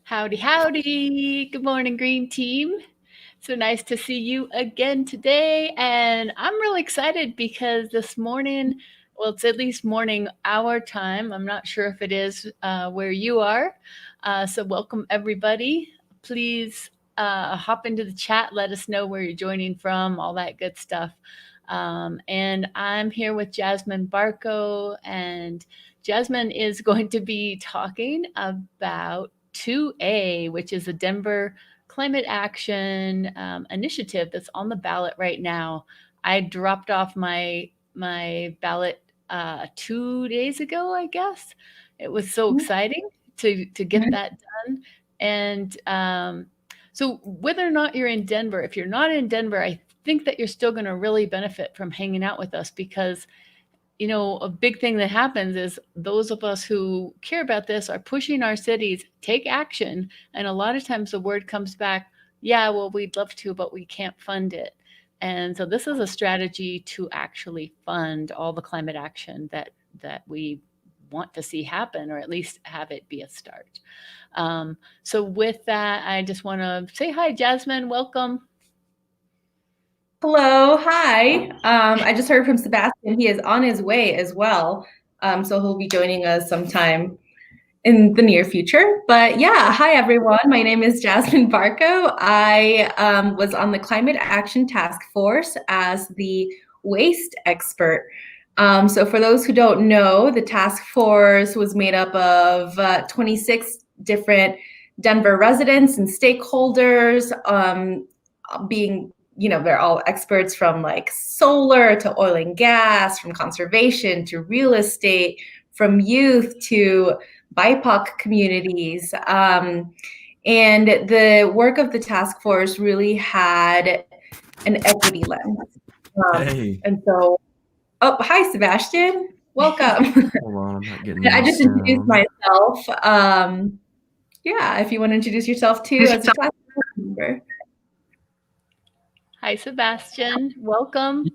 Howdy, howdy. Good morning, Green Team. So nice to see you again today. And I'm really excited because this morning, well, it's at least morning our time. I'm not sure if it is where you are. So welcome, everybody. Please hop into the chat. Let us know where you're joining from, all that good stuff. And I'm here with Jasmin Barco, and Jasmin is going to be talking about 2A, which is a Denver climate action initiative that's on the ballot right now. I dropped off my ballot 2 days ago, I guess. It was so exciting to get that done. And so whether or not you're in Denver, if you're not in Denver, I think that you're still going to really benefit from hanging out with us because a big thing that happens is those of us who care about this are pushing our cities, take action. And a lot of times the word comes back, yeah, well, we'd love to, but we can't fund it. And so this is a strategy to actually fund all the climate action that we want to see happen, or at least have it be a start. So with that, I just want to say hi, Jasmin. Welcome. Hello, hi. I just heard from Sebastian. He is on his way as well. So he'll be joining us sometime in the near future. But yeah, hi everyone. My name is Jasmin Barco. I was on the Climate Action Task Force as the waste expert. So for those who don't know, the task force was made up of 26 different Denver residents and stakeholders, being they're all experts from like solar to oil and gas, from conservation to real estate, from youth to BIPOC communities. And the work of the task force really had an equity lens. Hey. And so, hi, Sebastian. Welcome. Hold on, I'm not getting I just introduced myself. Yeah, if you want to introduce yourself too as a class member. Hi, Sebastian. Welcome.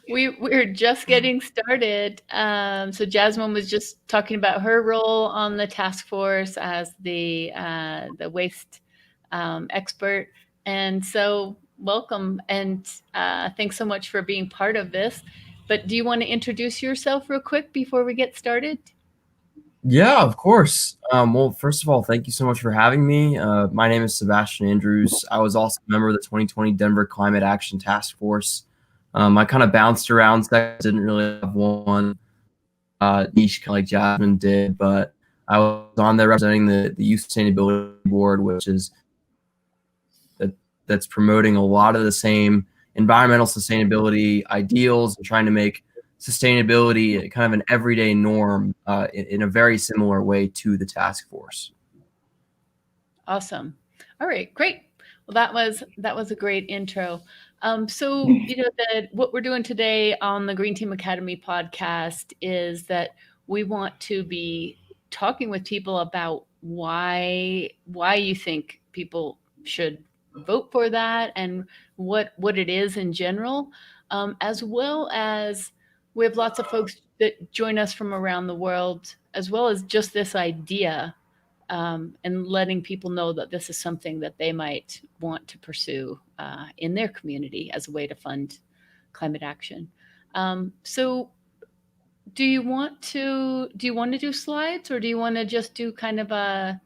We're just getting started. So Jasmin was just talking about her role on the task force as the waste expert. And so welcome, and thanks so much for being part of this. But do you want to introduce yourself real quick before we get started? Yeah, of course. Well, first of all, thank you so much for having me. My name is Sebastian Andrews. I was also a member of the 2020 Denver Climate Action Task Force. I kind of bounced around, so I didn't really have one niche like Jasmin did, but I was on there representing the Youth Sustainability Board, which is that's promoting a lot of the same environmental sustainability ideals and trying to make sustainability kind of an everyday norm in a very similar way to the task force. Awesome. All right, great. Well, that was a great intro. So what we're doing today on the Green Team Academy podcast is that we want to be talking with people about why you think people should vote for that, and what it is in general, as well as we have lots of folks that join us from around the world, as well as just this idea, and letting people know that this is something that they might want to pursue in their community as a way to fund climate action. So do you want to do slides, or do you want to just do kind of a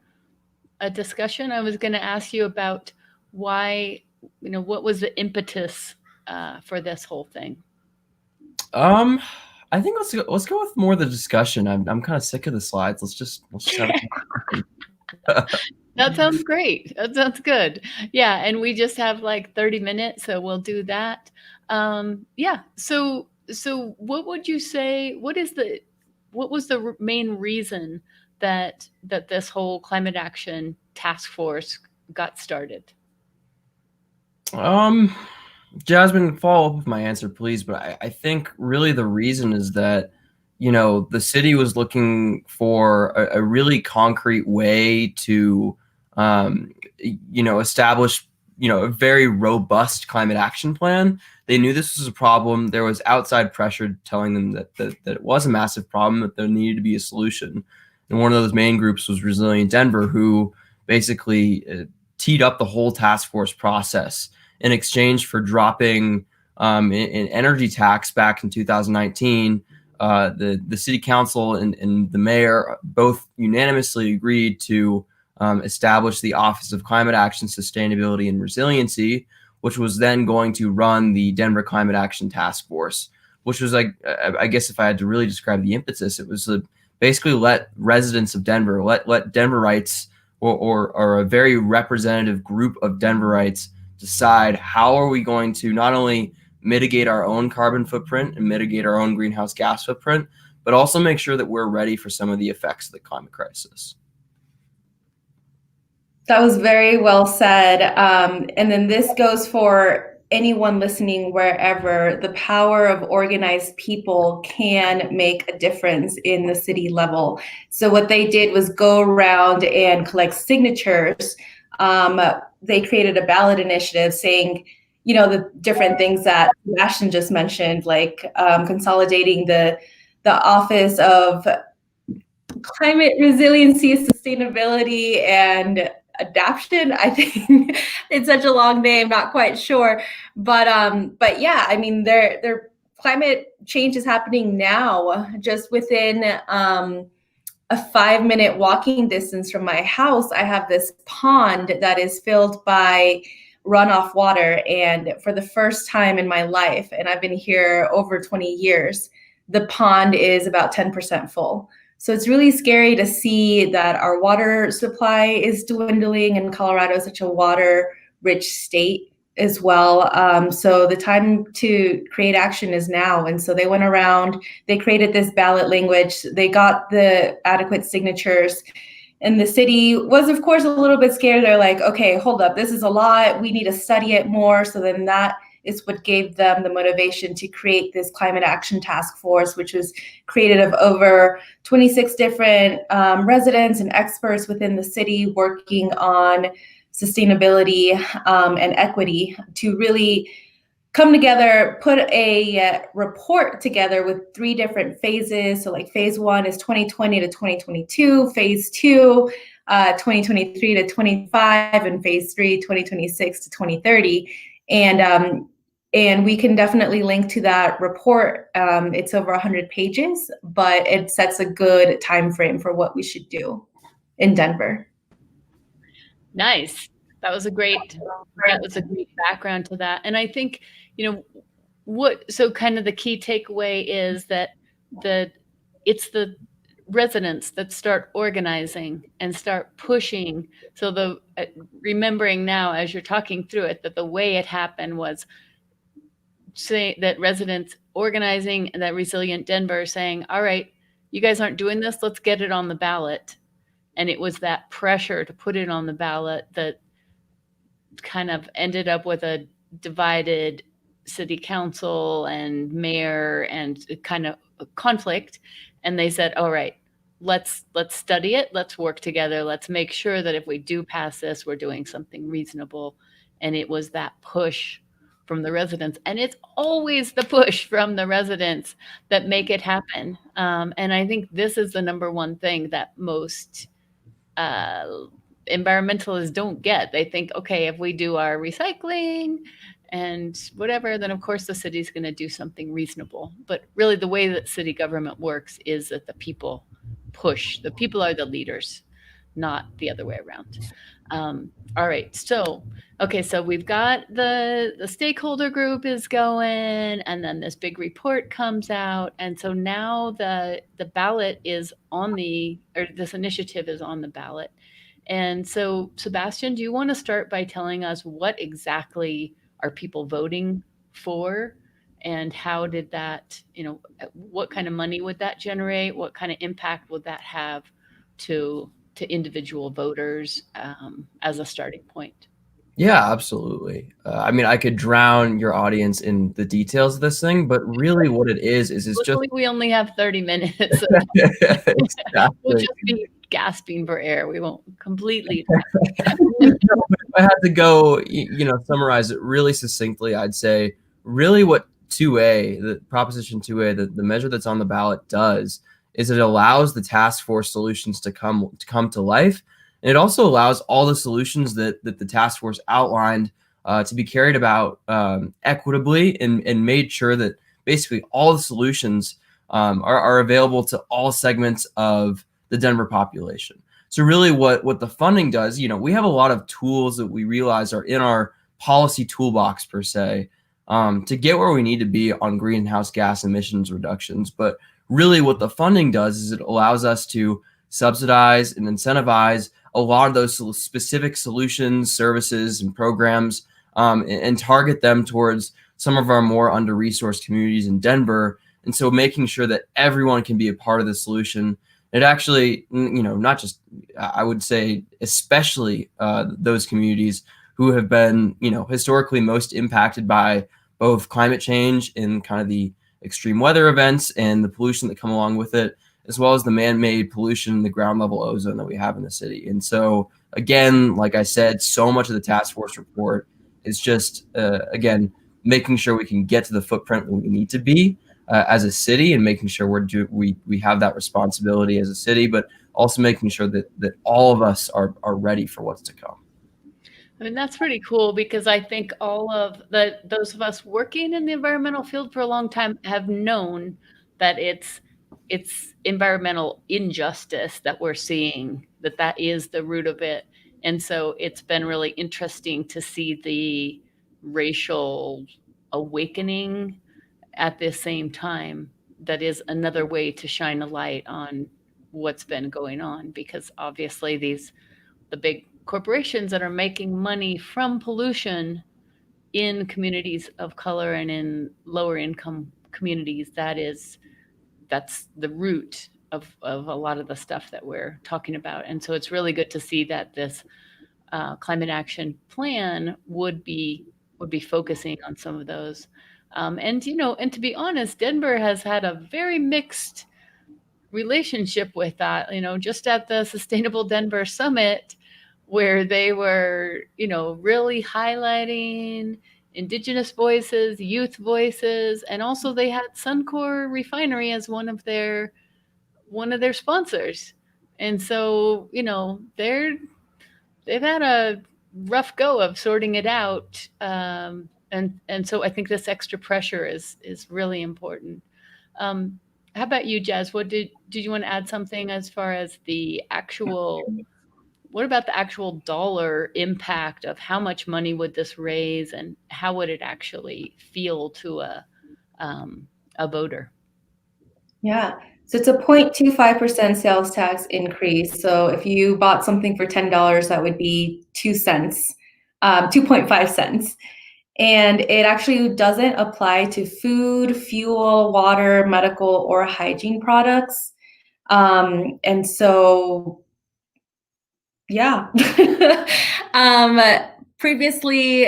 discussion? I was going to ask you about why, what was the impetus for this whole thing? I think let's go with more of the discussion. I'm kind of sick of the slides. Let's just have That sounds great. That sounds good. Yeah, and we just have like 30 minutes, so we'll do that. Yeah. So what would you say? What was the main reason that this whole climate action task force got started? Jasmin, follow up with my answer, please. But I think really the reason is that, the city was looking for a really concrete way to, establish, a very robust climate action plan. They knew this was a problem. There was outside pressure telling them that it was a massive problem, that there needed to be a solution. And one of those main groups was Resilient Denver, who basically teed up the whole task force process in exchange for dropping in energy tax back in 2019. The city council and the mayor both unanimously agreed to establish the Office of Climate Action, Sustainability, and Resiliency, which was then going to run the Denver Climate Action Task Force, which was, like, I guess if I had to really describe the impetus, it was basically let residents of Denver, let Denverites or a very representative group of Denverites decide how are we going to not only mitigate our own carbon footprint and mitigate our own greenhouse gas footprint, but also make sure that we're ready for some of the effects of the climate crisis. That was very well said. And then this goes for anyone listening wherever. The power of organized people can make a difference in the city level. So what they did was go around and collect signatures. They created a ballot initiative saying, the different things that Sebastian just mentioned, like consolidating the Office of Climate Resiliency, Sustainability, and Adaption. I think it's such a long name, not quite sure, but yeah, I mean, their climate change is happening now, just within a 5-minute walking distance from my house. I have this pond that is filled by runoff water, and for the first time in my life, and I've been here over 20 years, the pond is about 10% full. So it's really scary to see that our water supply is dwindling, and Colorado is such a water-rich state as well. So the time to create action is now. And so they went around, they created this ballot language, they got the adequate signatures, and the city was, of course, a little bit scared. They're like, okay, hold up, this is a lot, we need to study it more. So then that is what gave them the motivation to create this climate action task force, which was created of over 26 different residents and experts within the city working on sustainability and equity to really come together, put a report together with 3 different phases. So like phase 1 is 2020 to 2022, phase 2, 2023 to 25, and phase 3, 2026 to 2030. And we can definitely link to that report. It's over 100 pages, but it sets a good time frame for what we should do in Denver. Nice. That was a great background to that. And I think, so kind of the key takeaway is that it's the residents that start organizing and start pushing. So remembering now as you're talking through it, that the way it happened was say that residents organizing, and that Resilient Denver saying, all right, you guys aren't doing this, let's get it on the ballot. And it was that pressure to put it on the ballot that kind of ended up with a divided city council and mayor and kind of a conflict. And they said, all right, let's study it. Let's work together. Let's make sure that if we do pass this, we're doing something reasonable. And it was that push from the residents. And it's always the push from the residents that make it happen. And I think this is the number one thing that most environmentalists don't get. They think, okay, if we do our recycling and whatever, then of course the city's going to do something reasonable. But really the way that city government works is that the people push. The people are the leaders, not the other way around. All right. So we've got the stakeholder group is going, and then this big report comes out. And so now the ballot is this initiative is on the ballot. And so, Sebastian, do you want to start by telling us what exactly are people voting for, and how did that, what kind of money would that generate? What kind of impact would that have to individual voters as a starting point? Yeah, absolutely. I mean, I could drown your audience in the details of this thing, but really what it is just... We only have 30 minutes. So exactly. We'll just be gasping for air. We won't completely. If I had to go, summarize it really succinctly, I'd say really what 2A, the Proposition 2A, the measure that's on the ballot does is it allows the task force solutions to come to life. And it also allows all the solutions that the task force outlined to be carried about equitably and made sure that basically all the solutions are available to all segments of the Denver population. So really what the funding does, we have a lot of tools that we realize are in our policy toolbox per se to get where we need to be on greenhouse gas emissions reductions. But really what the funding does is it allows us to subsidize and incentivize a lot of those specific solutions, services, and programs and target them towards some of our more under-resourced communities in Denver. And so making sure that everyone can be a part of the solution. It actually, not just, I would say, especially those communities who have been, historically most impacted by both climate change and kind of the extreme weather events and the pollution that come along with it, as well as the man-made pollution in the ground level ozone that we have in the city. And so, again, like I said, so much of the task force report is just, again, making sure we can get to the footprint where we need to be as a city, and making sure we have that responsibility as a city, but also making sure that all of us are ready for what's to come. I mean, that's pretty cool, because I think all of those of us working in the environmental field for a long time have known that it's environmental injustice that we're seeing, that is the root of it. And so it's been really interesting to see the racial awakening at the same time. That is another way to shine a light on what's been going on, because obviously the big corporations that are making money from pollution in communities of color and in lower income communities, that's the root of a lot of the stuff that we're talking about. And so it's really good to see that this climate action plan would be focusing on some of those. And to be honest, Denver has had a very mixed relationship with that. Just at the Sustainable Denver Summit, where they were, really highlighting Indigenous voices, youth voices, and also they had Suncor Refinery as one of their sponsors. And so, they've had a rough go of sorting it out. And so I think this extra pressure is really important. How about you, Jazz? What did you want to add something as far as what about the actual dollar impact of how much money would this raise, and how would it actually feel to a voter? Yeah. So it's a 0.25% sales tax increase. So if you bought something for $10, that would be 2 cents, 2.5 cents. And it actually doesn't apply to food, fuel, water, medical, or hygiene products. And so, yeah. Previously,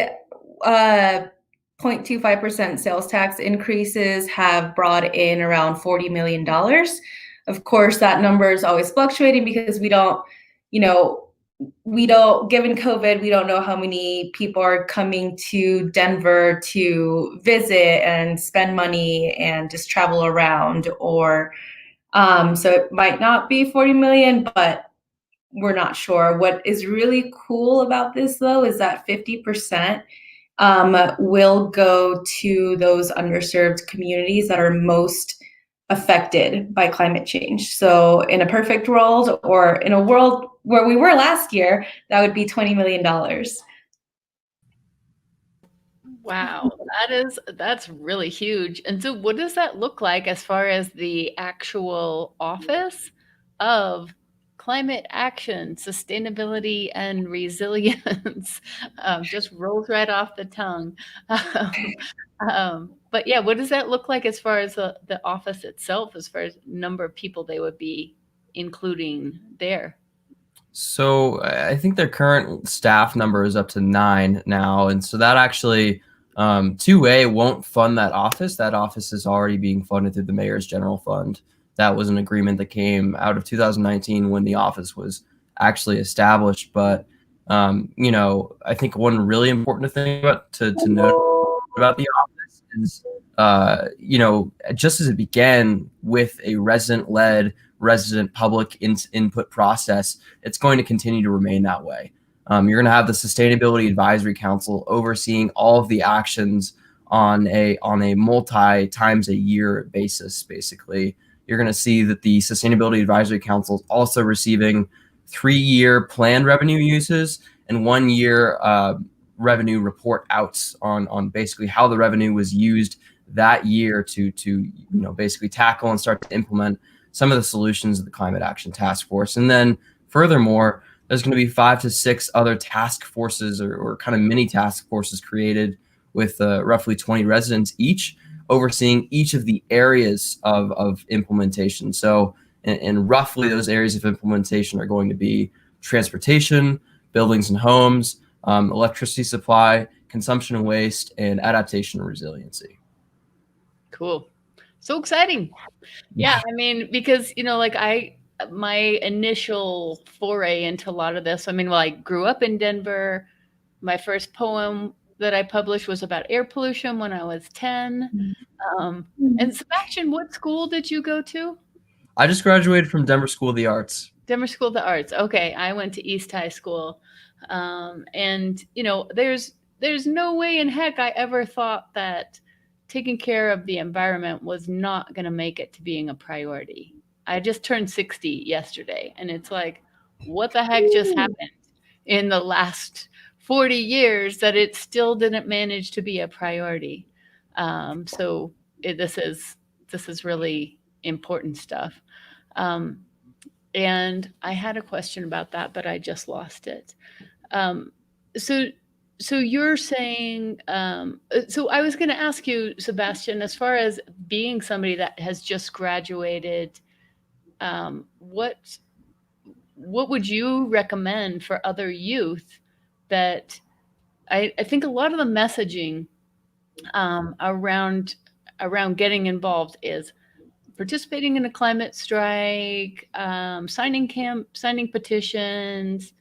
0.25% sales tax increases have brought in around $40 million. Of course, that number is always fluctuating because we don't, given COVID, we don't know how many people are coming to Denver to visit and spend money and just travel around, or so it might not be 40 million, but we're not sure. What is really cool about this, though, is that 50% will go to those underserved communities that are most affected by climate change. So in a perfect world, or in a world where we were last year, that would be $20 million. Wow, that's really huge. And so what does that look like as far as the actual office of climate action, sustainability, and resilience? Just rolls right off the tongue. But yeah, what does that look like as far as the office itself, as far as number of people they would be including there? So I think their current staff number is up to 9 now. And so that actually, 2A won't fund that office. That office is already being funded through the Mayor's General Fund. That was an agreement that came out of 2019 when the office was actually established. But, I think one really important thing to note about the office is just as it began with a resident-led, resident public input process, it's going to continue to remain that way. You're going to have the Sustainability Advisory Council overseeing all of the actions on a multi times a year basis. Basically, you're going to see that the Sustainability Advisory Council is also receiving 3-year planned revenue uses and 1-year revenue report outs on basically how the revenue was used that year to basically tackle and start to implement some of the solutions of the Climate Action Task Force. And then furthermore, there's going to be 5 to 6 other task forces or kind of mini task forces created with roughly 20 residents each, overseeing each of the areas of implementation. So, and roughly those areas of implementation are going to be transportation, buildings and homes, electricity supply, consumption and waste, and adaptation and resiliency. Cool. So exciting. Yeah, I mean, because, my initial foray into a lot of this, I grew up in Denver. My first poem that I published was about air pollution when I was 10. And Sebastian, what school did you go to? I just graduated from Denver School of the Arts. Denver School of the Arts. Okay, I went to East High School. And, there's no way in heck I ever thought that taking care of the environment was not going to make it to being a priority. I just turned 60 yesterday, and it's like, what the heck just happened in the last 40 years that it still didn't manage to be a priority? So this is really important stuff. And I had a question about that, but I just lost it. So you're saying, so I was going to ask you, Sebastian, as far as being somebody that has just graduated, what would you recommend for other youth that I think a lot of the messaging around getting involved is participating in a climate strike, signing petitions,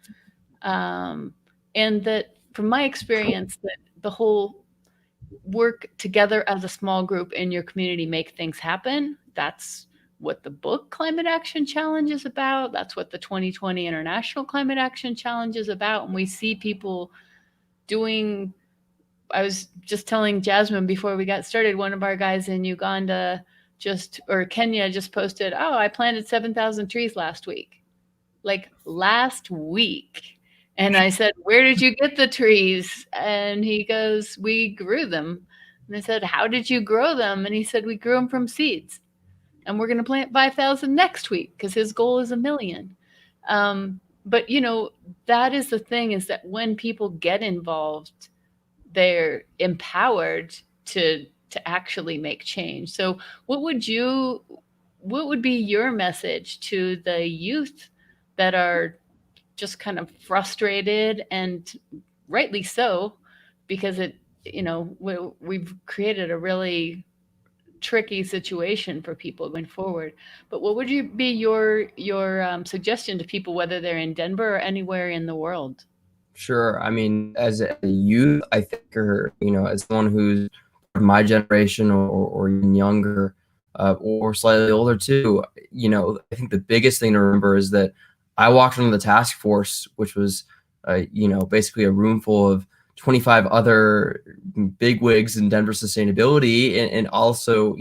and that from my experience, that the whole work together as a small group in your community, make things happen. That's what the book Climate Action Challenge is about. That's what the 2020 International Climate Action Challenge is about. And we see people doing, I was just telling Jasmin before we got started, one of our guys in Uganda Kenya just posted, oh, I planted 7,000 trees last week. Like last week. And I said, where did you get the trees? And he goes, we grew them. And I said, how did you grow them? And he said, we grew them from seeds. And we're going to plant 5,000 next week because his goal is 1 million. But, that is the thing, is that when people get involved, they're empowered to actually make change. So what would be your message to the youth that are just kind of frustrated, and rightly so, because we've created a really tricky situation for people going forward. But what would be your suggestion to people, whether they're in Denver or anywhere in the world? Sure. I mean, as a youth, I think, or as someone who's my generation or even younger, or slightly older too, I think the biggest thing to remember is that I walked into the task force, which was, basically a room full of 25 other bigwigs in Denver sustainability, and also,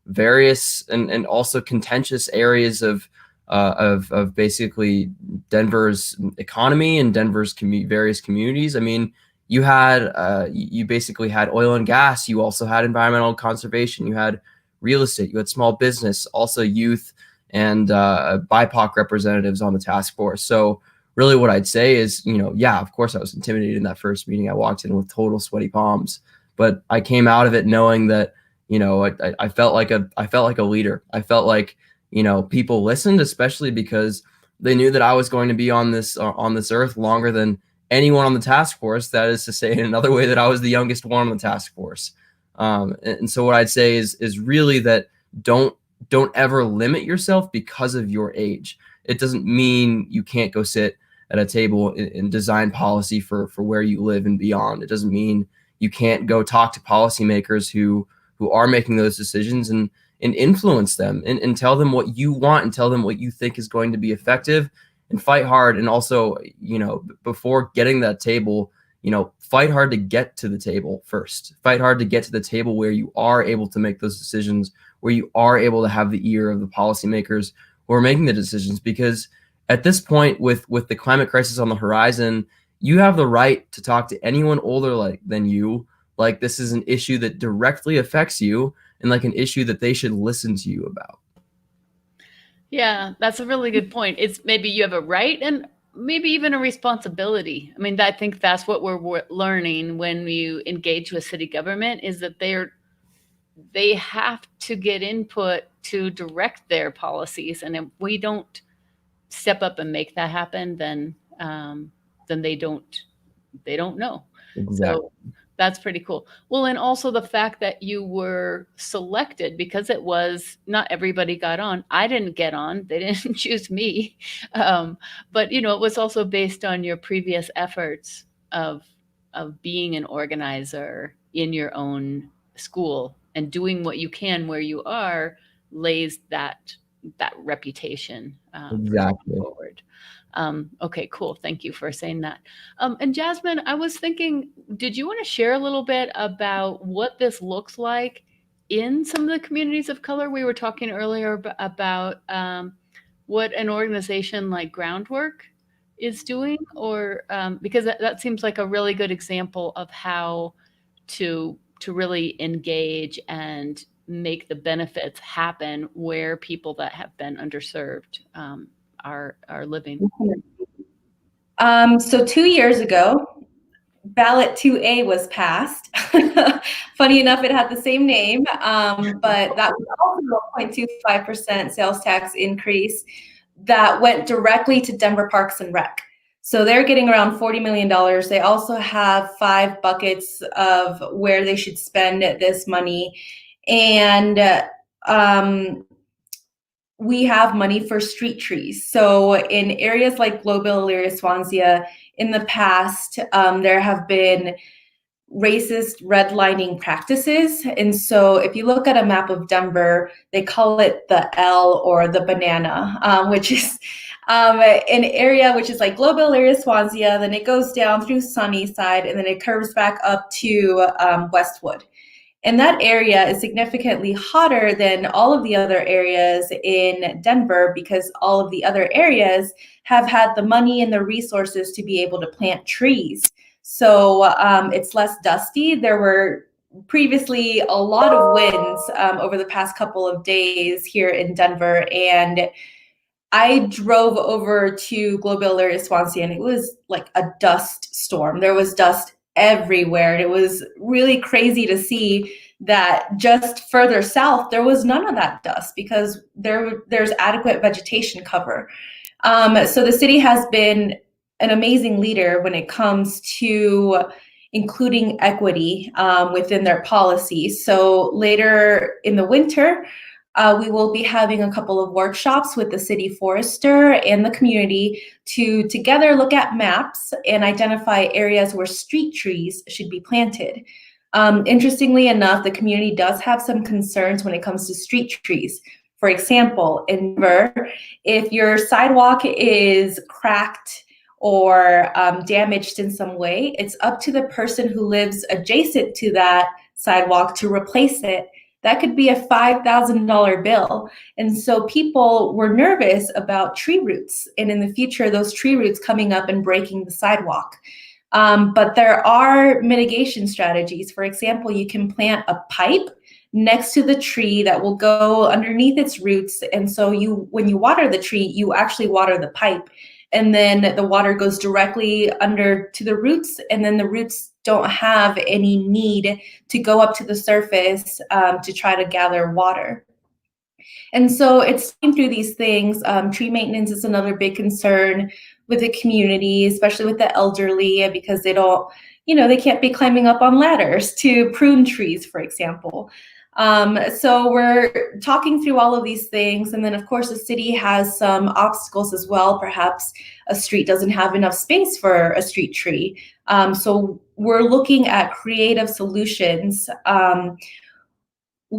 various and also contentious areas of basically Denver's economy and Denver's various communities. I mean, you basically had oil and gas. You also had environmental conservation. You had real estate. You had small business, also youth and BIPOC representatives on the task force. So really what I'd say is, of course I was intimidated in that first meeting. I walked in with total sweaty palms, but I came out of it knowing that, I felt like a leader. I felt like, people listened, especially because they knew that I was going to be on this earth longer than anyone on the task force. That is to say, in another way, that I was the youngest one on the task force. And so what I'd say is really that don't ever limit yourself because of your age. It doesn't mean you can't go sit at a table and design policy for where you live and beyond. It doesn't mean you can't go talk to policymakers who who are making those decisions, and influence them, and tell them what you want, and tell them what you think is going to be effective, and fight hard. And also, before getting that table, fight hard to get to the table first. Fight hard to get to the table where you are able to make those decisions, where you are able to have the ear of the policymakers who are making the decisions. Because at this point, with the climate crisis on the horizon, you have the right to talk to anyone older than you. Like, this is an issue that directly affects you, and like an issue that they should listen to you about. Yeah, that's a really good point. It's maybe you have a right and maybe even a responsibility. I mean, I think that's what we're learning when you engage with city government, is that they have to get input to direct their policies. And if we don't step up and make that happen, then they don't know. Exactly. So that's pretty cool. Well, and also the fact that you were selected, because it was not everybody got on. I didn't get on. They didn't choose me. But, it was also based on your previous efforts of being an organizer in your own school, and doing what you can where you are lays that reputation Exactly. forward. Okay, cool. Thank you for saying that. And Jasmin, I was thinking, did you want to share a little bit about what this looks like in some of the communities of color? We were talking earlier about what an organization like Groundwork is doing, or because that seems like a really good example of how to really engage and make the benefits happen where people that have been underserved are living. So 2 years ago, ballot 2A was passed. Funny enough, it had the same name, but that was also a 0.25% sales tax increase that went directly to Denver Parks and Rec. So they're getting around $40 million. They also have 5 buckets of where they should spend this money. And we have money for street trees. So in areas like Global, Elyria, Swansea, in the past, there have been racist redlining practices. And so if you look at a map of Denver, they call it the L, or the banana, which is an area which is like Global, Elyria, Swansea, then it goes down through Sunnyside, and then it curves back up to Westwood. And that area is significantly hotter than all of the other areas in Denver, because all of the other areas have had the money and the resources to be able to plant trees. So it's less dusty. There were previously a lot of winds over the past couple of days here in Denver, and I drove over to Global, Elyria, Swansea, and it was like a dust storm. There was dust everywhere. And it was really crazy to see that just further south, there was none of that dust, because there's adequate vegetation cover. So the city has been an amazing leader when it comes to including equity within their policies. So later in the winter, we will be having a couple of workshops with the city forester and the community to together look at maps and identify areas where street trees should be planted. Interestingly enough, the community does have some concerns when it comes to street trees. For example, in Denver, if your sidewalk is cracked or damaged in some way, it's up to the person who lives adjacent to that sidewalk to replace it. That could be a $5,000 bill. And so people were nervous about tree roots, and in the future, those tree roots coming up and breaking the sidewalk. But there are mitigation strategies. For example, you can plant a pipe next to the tree that will go underneath its roots. And so when you water the tree, you actually water the pipe. And then the water goes directly under to the roots, and then the roots don't have any need to go up to the surface to try to gather water. And so it's through these things. Tree maintenance is another big concern with the community, especially with the elderly, because they don't, they can't be climbing up on ladders to prune trees, for example. So we're talking through all of these things. And then, of course, the city has some obstacles as well. Perhaps a street doesn't have enough space for a street tree. So we're looking at creative solutions.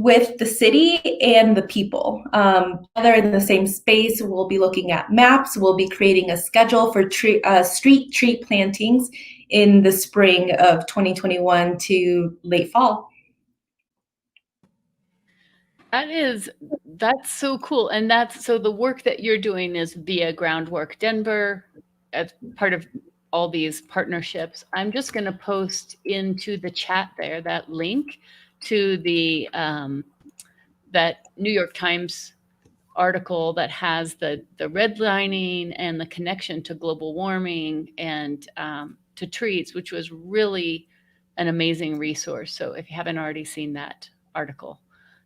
with the city and the people. Together in the same space, we'll be looking at maps. We'll be creating a schedule for street tree plantings in the spring of 2021 to late fall. That's so cool. And so the work that you're doing is via Groundwork Denver as part of all these partnerships. I'm just going to post into the chat there that link to the that New York Times article that has the redlining and the connection to global warming and to trees, which was really an amazing resource. So if you haven't already seen that article,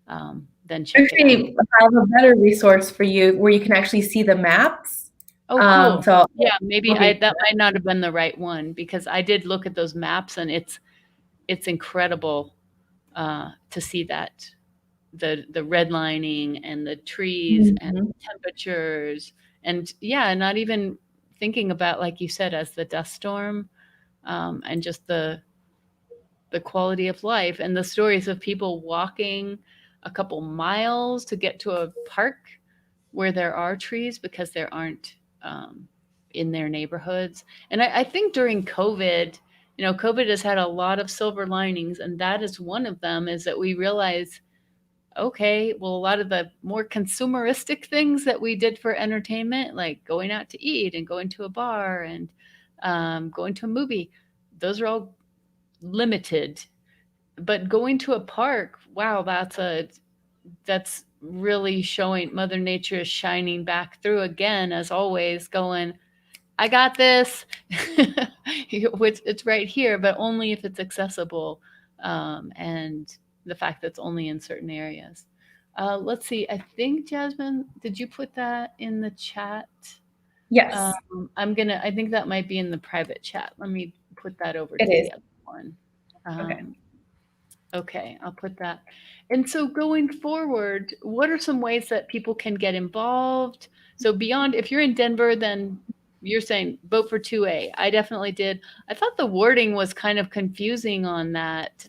then check it out. Actually, I have a better resource for you where you can actually see the maps. Oh, cool. So yeah, maybe that might not have been the right one, because I did look at those maps and it's incredible to see that the redlining and the trees and the temperatures, and not even thinking about, like you said, as the dust storm, and just the quality of life and the stories of people walking a couple miles to get to a park where there are trees because there aren't in their neighborhoods. And I think during COVID, COVID has had a lot of silver linings, and that is one of them, is that we realize, okay, well, a lot of the more consumeristic things that we did for entertainment, like going out to eat and going to a bar and going to a movie, those are all limited. But going to a park, wow, that's really showing Mother Nature is shining back through again, as always, going, I got this. It's right here, but only if it's accessible. And the fact that it's only in certain areas. Let's see. I think, Jasmin, did you put that in the chat? Yes. I think that might be in the private chat. Let me put that over to the other one. Okay. Okay, I'll put that. And so going forward, what are some ways that people can get involved? So beyond, if you're in Denver, then you're saying vote for 2A. I definitely did. I thought the wording was kind of confusing on that.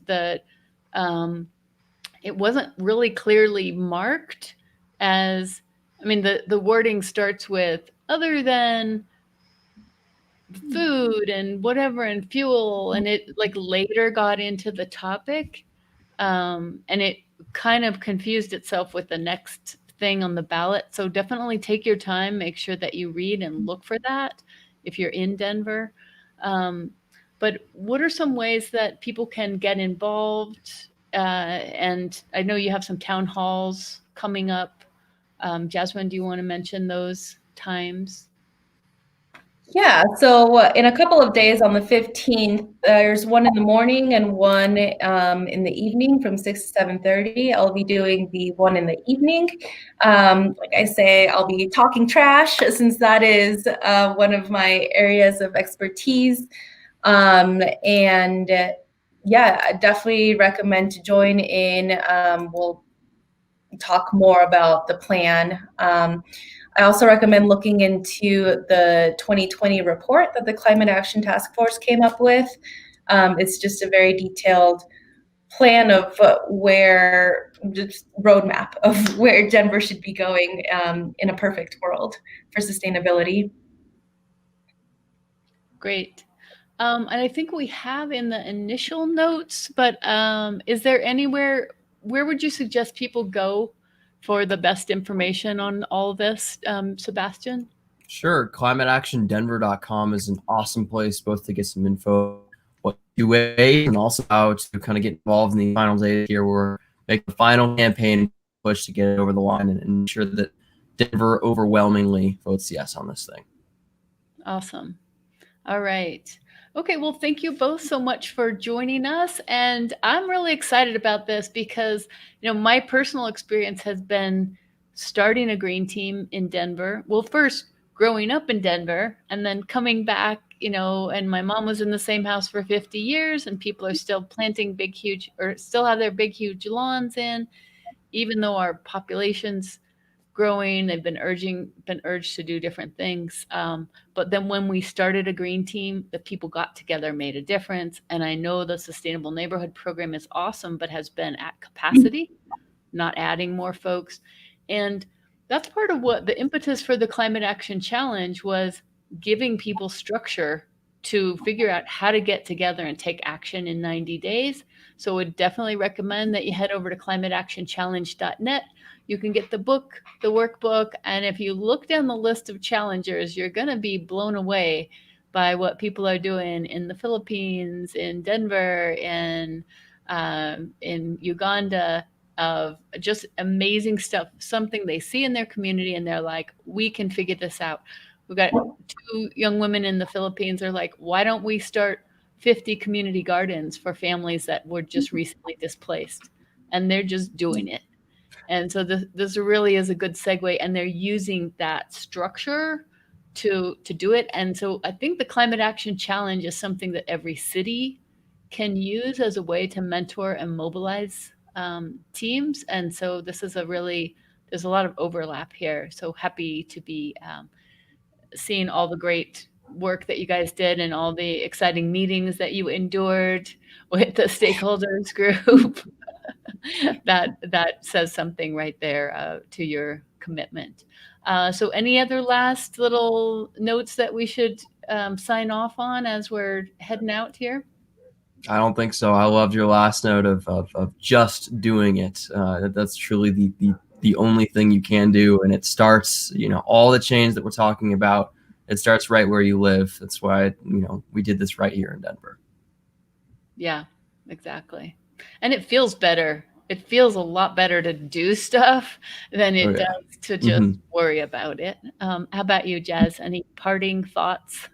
It wasn't really clearly marked as, the wording starts with other than food and whatever and fuel, and it like later got into the topic. And it kind of confused itself with the next thing on the ballot. So definitely take your time, make sure that you read and look for that if you're in Denver. But what are some ways that people can get involved? And I know you have some town halls coming up. Jasmin, do you want to mention those times? Yeah, so in a couple of days on the 15th, there's one in the morning and one in the evening from 6 to 7:30. I'll be doing the one in the evening. Like I say, I'll be talking trash since that is one of my areas of expertise. And yeah, I definitely recommend to join in. We'll talk more about the plan. I also recommend looking into the 2020 report that the Climate Action Task Force came up with. It's just a very detailed plan of just roadmap of where Denver should be going in a perfect world for sustainability. Great. And I think we have in the initial notes, but is there anywhere, where would you suggest people go for the best information on all this, Sebastian? Sure. ClimateActionDenver.com is an awesome place both to get some info, what you weigh, and also how to kind of get involved in the final days here. We're making the final campaign push to get it over the line and ensure that Denver overwhelmingly votes yes on this thing. Awesome. All right. Okay, well, thank you both so much for joining us. And I'm really excited about this because, my personal experience has been starting a green team in Denver. Well, first growing up in Denver and then coming back, and my mom was in the same house for 50 years and people are still planting still have their big, huge lawns in, even though our population's growing. They've been urged to do different things. But then when we started a green team, the people got together, made a difference. And I know the Sustainable Neighborhood Program is awesome, but has been at capacity not adding more folks. And that's part of what the impetus for the Climate Action Challenge was, giving people structure to figure out how to get together and take action in 90 days. So I would definitely recommend that you head over to climateactionchallenge.net. You can get the book, the workbook, and if you look down the list of challengers, you're going to be blown away by what people are doing in the Philippines, in Denver, in Uganda, of just amazing stuff, something they see in their community and they're like, we can figure this out. We've got 2 young women in the Philippines are like, why don't we start 50 community gardens for families that were just recently displaced? And they're just doing it. And so this really is a good segue, and they're using that structure to do it. And so I think the Climate Action Challenge is something that every city can use as a way to mentor and mobilize teams. And so this is there's a lot of overlap here. So happy to be seeing all the great work that you guys did and all the exciting meetings that you endured with the stakeholders group. that says something right there to your commitment. So any other last little notes that we should sign off on as we're heading out here? I don't think so. I loved your last note of just doing it. That's truly the only thing you can do. And it starts, all the change that we're talking about, it starts right where you live. That's why, we did this right here in Denver. Yeah, exactly. And it feels better. It feels a lot better to do stuff than it does to just worry about it. How about you, Jazz? Any parting thoughts?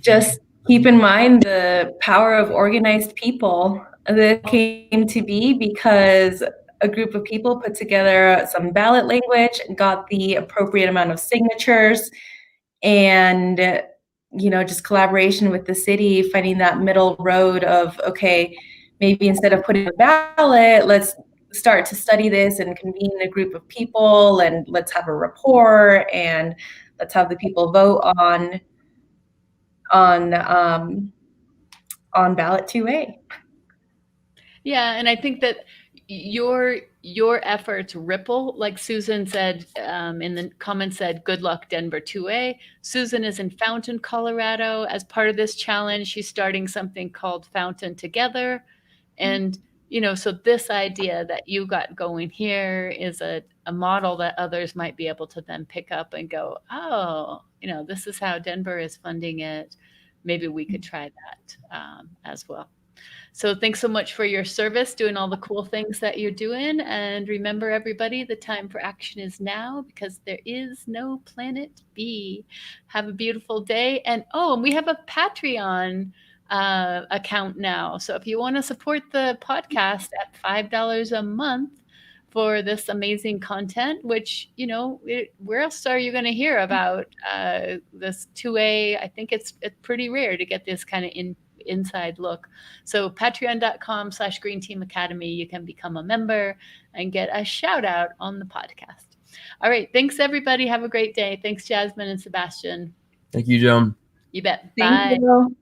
Just keep in mind the power of organized people. That came to be because a group of people put together some ballot language and got the appropriate amount of signatures, and just collaboration with the city, finding that middle road of, okay, maybe instead of putting a ballot, let's start to study this and convene a group of people, and let's have a rapport, and let's have the people vote on ballot 2A. Yeah, and I think that your efforts ripple, like Susan said in the comments, said, good luck Denver 2A. Susan is in Fountain, Colorado. As part of this challenge, she's starting something called Fountain Together. And, so this idea that you got going here is a model that others might be able to then pick up and go, oh, this is how Denver is funding it. Maybe we could try that as well. So thanks so much for your service, doing all the cool things that you're doing. And remember, everybody, the time for action is now, because there is no planet B. Have a beautiful day. And we have a Patreon account now. So if you want to support the podcast at $5 a month for this amazing content, which, where else are you going to hear about this 2A? I think it's pretty rare to get this kind of inside look. So patreon.com/Green Team Academy, you can become a member and get a shout out on the podcast. All right. Thanks, everybody. Have a great day. Thanks, Jasmin and Sebastian. Thank you, Joan. You bet. Thank Bye. you.